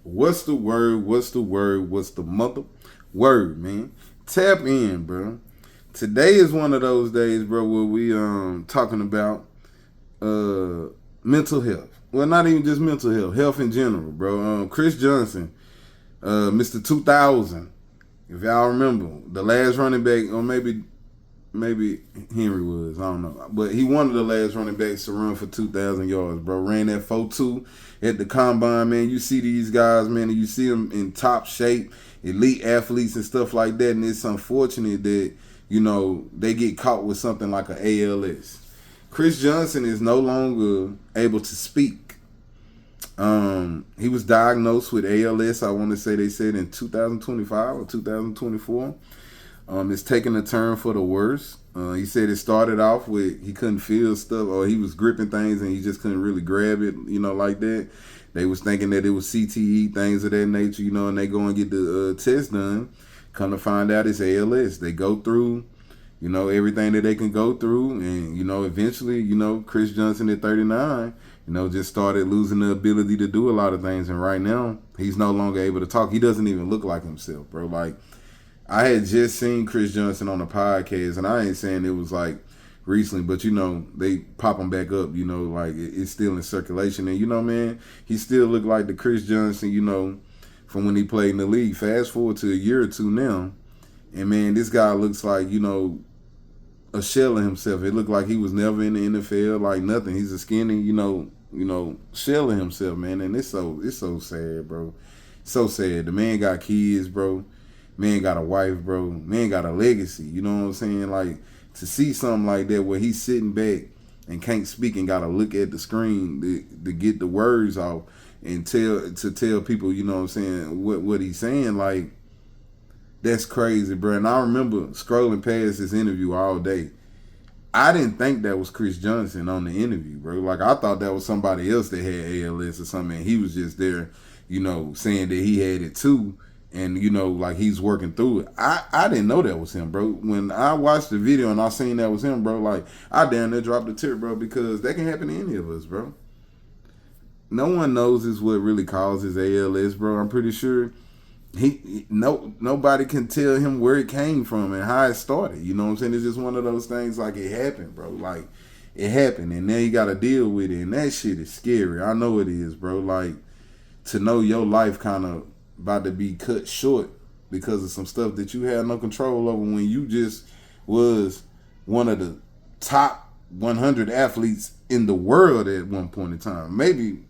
What's the word? What's the word? What's the mother word, man? Tap in, bro. Today is one of those days, bro, where we talking about mental health. Well, not even just mental health, health in general, bro. Chris Johnson, Mr. 2000. If y'all remember, the last running back, or maybe Henry was, I don't know. But he one of the last running backs to run for 2,000 yards, bro. Ran that 4.2 at the combine, man. You see these guys, man, and you see them in top shape, elite athletes and stuff like that. And it's unfortunate that, they get caught with something like an ALS. Chris Johnson is no longer able to speak. He was diagnosed with ALS, I want to say they said in 2025 or 2024. It's taking a turn for the worse. He said it started off with he couldn't feel stuff, or he was gripping things and he just couldn't really grab it, like that. They was thinking that it was CTE, things of that nature, and they go and get the test done. Come to find out it's ALS. They go through, everything that they can go through, and eventually, Chris Johnson at 39, just started losing the ability to do a lot of things, and right now he's no longer able to talk. He doesn't even look like himself, bro. Like, I had just seen Chris Johnson on a podcast, and I ain't saying it was like recently, but they pop him back up, like it's still in circulation. And man, he still look like the Chris Johnson, from when he played in the league. Fast forward to a year or two now, and man, this guy looks like, a shell of himself. It looked like he was never in the NFL, like nothing. He's a skinny, shell of himself, man. And it's so sad, bro. So sad. The man got kids, bro. Man got a wife, bro. Man got a legacy. You know what I'm saying? Like, to see something like that where he's sitting back and can't speak and got to look at the screen to get the words off and tell people, you know what I'm saying, what he's saying, like, that's crazy, bro. And I remember scrolling past this interview all day. I didn't think that was Chris Johnson on the interview, bro. Like, I thought that was somebody else that had ALS or something, and he was just there, saying that he had it too. And, like he's working through it. I didn't know that was him, bro. When I watched the video and I seen that was him, bro, like, I damn near dropped a tear, bro, because that can happen to any of us, bro. No one knows is what really causes ALS, bro. I'm pretty sure nobody can tell him where it came from and how it started. You know what I'm saying? It's just one of those things, like, it happened, bro. Like, it happened, and now you got to deal with it, and that shit is scary. I know it is, bro. Like, to know your life kind of about to be cut short because of some stuff that you had no control over when you just was one of the top 100 athletes in the world at one point in time, maybe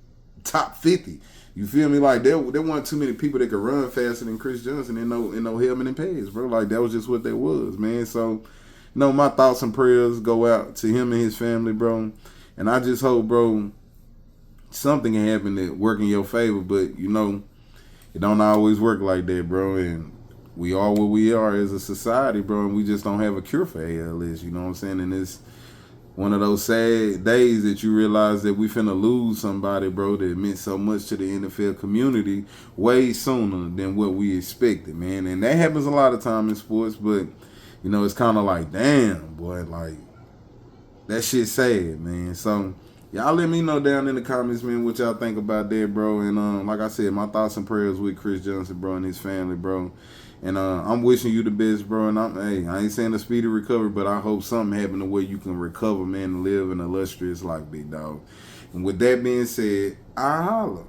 top 50. You feel me? Like, there weren't too many people that could run faster than Chris Johnson in no helmet and pads, bro. Like, that was just what that was, man. So, my thoughts and prayers go out to him and his family, bro. And I just hope, bro, something can happen that work in your favor, but it don't always work like that, bro. And we are what we are as a society, bro, and we just don't have a cure for ALS, you know what I'm saying? And it's one of those sad days that you realize that we finna lose somebody, bro, that meant so much to the NFL community way sooner than what we expected, man. And that happens a lot of time in sports, but, it's kind of like, damn, boy, like, that shit sad, man. So, y'all let me know down in the comments, man, what y'all think about that, bro. And like I said, my thoughts and prayers with Chris Johnson, bro, and his family, bro. And I'm wishing you the best, bro. And I ain't saying a speedy recovery, but I hope something happen to where you can recover, man, and live an illustrious life, big dog. And with that being said, I holla.